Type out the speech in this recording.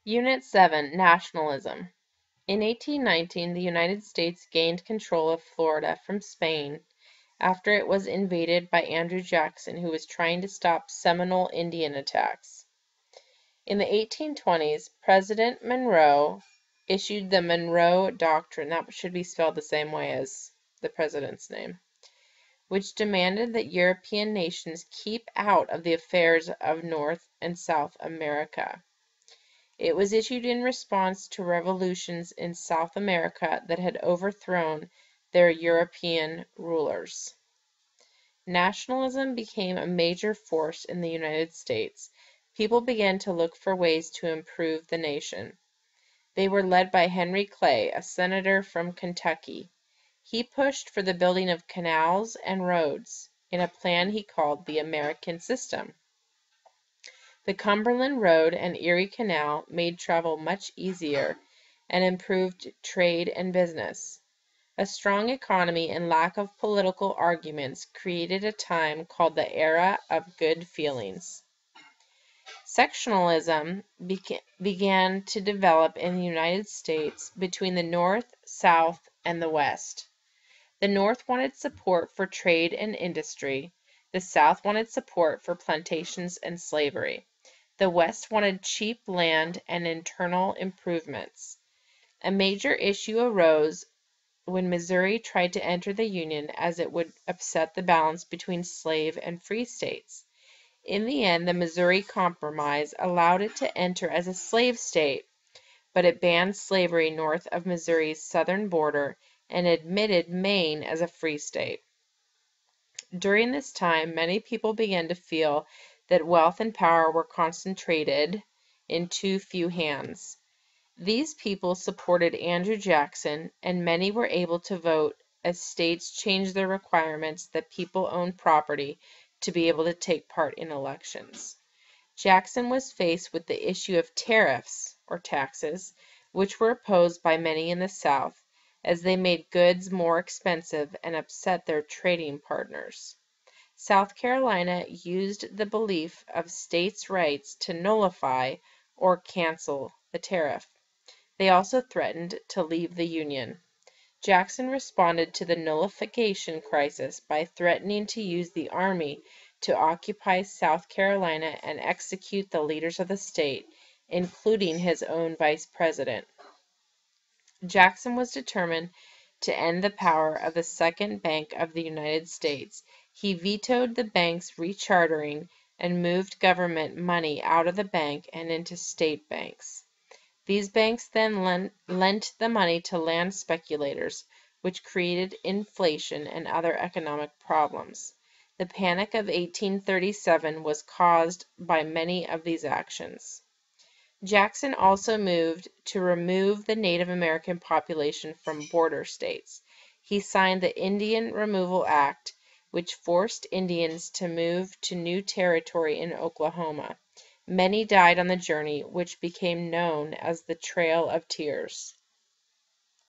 Unit 7, Nationalism. In 1819, the United States gained control of Florida from Spain after it was invaded by Andrew Jackson, who was trying to stop Seminole Indian attacks. In the 1820s, President Monroe issued the Monroe Doctrine, that should be spelled the same way as the president's name, which demanded that European nations keep out of the affairs of North and South America. It was issued in response to revolutions in South America that had overthrown their European rulers. Nationalism became a major force in the United States. People began to look for ways to improve the nation. They were led by Henry Clay, a senator from Kentucky. He pushed for the building of canals and roads in a plan he called the American System. The Cumberland Road and Erie Canal made travel much easier and improved trade and business. A strong economy and lack of political arguments created a time called the Era of Good Feelings. Sectionalism began to develop in the United States between the North, South, and the West. The North wanted support for trade and industry. The South wanted support for plantations and slavery. The West wanted cheap land and internal improvements. A major issue arose when Missouri tried to enter the Union, as it would upset the balance between slave and free states. In the end, the Missouri Compromise allowed it to enter as a slave state, but it banned slavery north of Missouri's southern border and admitted Maine as a free state. During this time, many people began to feel that wealth and power were concentrated in too few hands. These people supported Andrew Jackson, and many were able to vote as states changed their requirements that people own property to be able to take part in elections. Jackson was faced with the issue of tariffs, or taxes, which were opposed by many in the South, as they made goods more expensive and upset their trading partners. South Carolina used the belief of states' rights to nullify or cancel the tariff. They also threatened to leave the Union. Jackson responded to the nullification crisis by threatening to use the army to occupy South Carolina and execute the leaders of the state, including his own vice president. Jackson was determined to end the power of the Second Bank of the United States. He vetoed the bank's rechartering and moved government money out of the bank and into state banks. These banks then lent the money to land speculators, which created inflation and other economic problems. The Panic of 1837 was caused by many of these actions. Jackson also moved to remove the Native American population from border states. He signed the Indian Removal Act, which forced Indians to move to new territory in Oklahoma. Many died on the journey, which became known as the Trail of Tears.